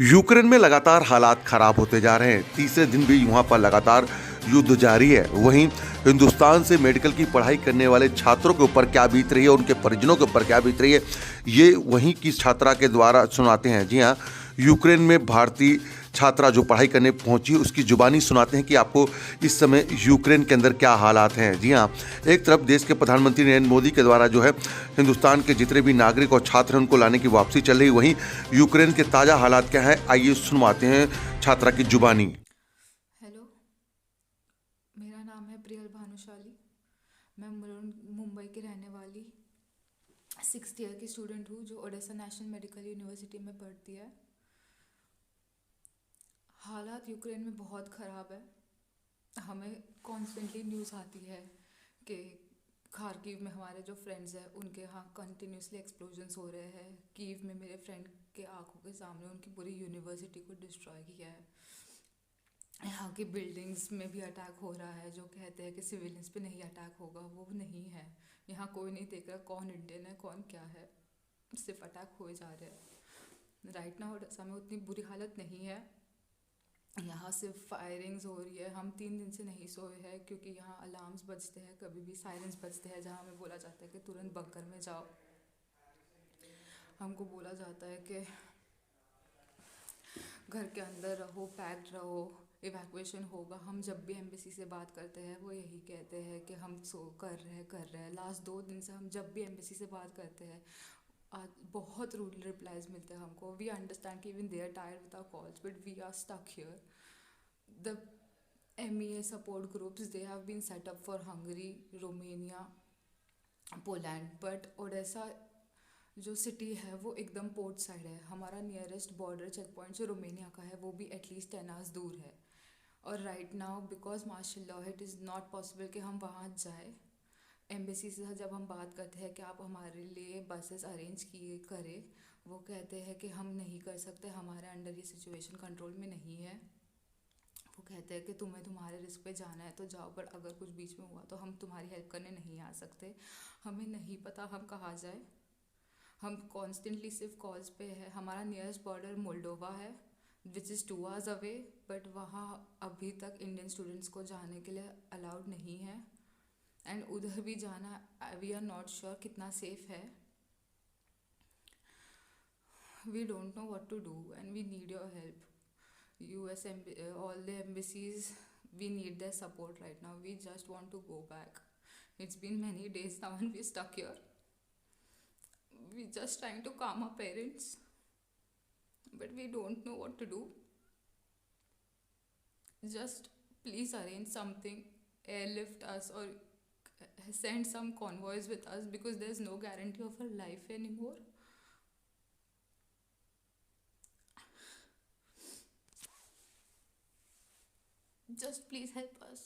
Ukraine में लगातार हालात खराब होते जा रहे हैं। तीसरे दिन भी वहां पर लगातार युद्ध जारी है। वहीं हिंदुस्तान से मेडिकल की पढ़ाई करने वाले छात्रों के ऊपर क्या बीत रही है, उनके परिजनों के ऊपर क्या बीत रही है, ये वहीं की छात्रा के द्वारा सुनाते हैं। जी हाँ, यूक्रेन में भारतीय छात्रा जो पढ़ाई करने पहुंची उसकी जुबानी सुनाते हैं कि आपको इस समय यूक्रेन के अंदर क्या हालात हैं। जी हाँ, एक तरफ देश के प्रधानमंत्री नरेंद्र मोदी के द्वारा जो है हिंदुस्तान के जितने भी नागरिक और छात्र हैं उनको लाने की वापसी चल रही, वहीं यूक्रेन के ताज़ा हालात क्या है, आइए सुनवाते हैं छात्रा की जुबानी। हेलो, मेरा नाम है प्रियल भानुशाली। मैं मुंबई की रहने वाली 6th ईयर की स्टूडेंट हूँ जो ओडेसा नेशनल मेडिकल यूनिवर्सिटी में पढ़ती है। हालात यूक्रेन में बहुत ख़राब है। हमें कॉन्स्टेंटली न्यूज़ आती है कि खारकीव में हमारे जो फ्रेंड्स हैं उनके यहाँ कंटिन्यूसली एक्सप्लोजन्स हो रहे हैं। कीव में मेरे फ्रेंड के आंखों के सामने उनकी पूरी यूनिवर्सिटी को डिस्ट्रॉय किया है। यहाँ की बिल्डिंग्स में भी अटैक हो रहा है। जो कहते हैं कि सिविलियंस पे नहीं अटैक होगा, वो नहीं है। यहाँ कोई नहीं देख रहा कौन इंडियन है कौन क्या है, सिर्फ अटैक हुए जा रहे हैं। राइट नाउ ओडेसा में उतनी बुरी हालत नहीं है। यहाँ सिर्फ फायरिंग्स हो रही है। हम 3 दिन से नहीं सोए हैं क्योंकि यहाँ अलार्म्स बजते हैं, कभी भी सायरन्स बजते हैं जहाँ हमें बोला जाता है कि तुरंत बंकर में जाओ। हमको बोला जाता है कि घर के अंदर रहो, पैक्ड रहो, इवैक्यूएशन होगा। हम जब भी एम्बेसी से बात करते हैं वो यही कहते हैं कि हम सो कर रहे हैं। लास्ट 2 दिन से हम जब भी एम्बेसी से बात करते हैं आज बहुत रूड रिप्लाईज मिलते हैं हमको। वी अंडरस्टैंड कि even they are tired with our calls but we are stuck here. The MEA support groups they have been set up for Hungary, Romania, Poland, but Odessa जो city है वो एकदम port side है। हमारा nearest border check point जो रोमेनिया का है वो भी एटलीस्ट 10 आवर्स दूर है। और राइट नाउ बिकॉज माशाल्लाह इट इज़ नॉट पॉसिबल कि हम वहाँ जाए। एम्बेसी से जब हम बात करते हैं कि आप हमारे लिए बसेस अरेंज किए करें, वो कहते हैं कि हम नहीं कर सकते, हमारे अंडर ये सिचुएशन कंट्रोल में नहीं है। वो कहते हैं कि तुम्हें तुम्हारे रिस्क पे जाना है तो जाओ, बट अगर कुछ बीच में हुआ तो हम तुम्हारी हेल्प करने नहीं आ सकते। हमें नहीं पता हम कहाँ जाए। हम कॉन्स्टेंटली सिर्फ कॉल्स पे है। हमारा नियरेस्ट बॉर्डर मोल्डोवा है which is 2 hours away, but वहाँ अभी तक इंडियन स्टूडेंट्स को जाने के लिए अलाउड नहीं है। एंड उधर भी जाना वी आर नॉट श्योर कितना सेफ है। We don't know what to do and we need your help. all the embassies, we need their support right now. We just want to go back. It's been many days now and we're stuck here. We're just trying to calm our parents, but we don't know what to do. Just please arrange something, airlift us or send some convoys with us because there's no guarantee of our life anymore. Just please help us.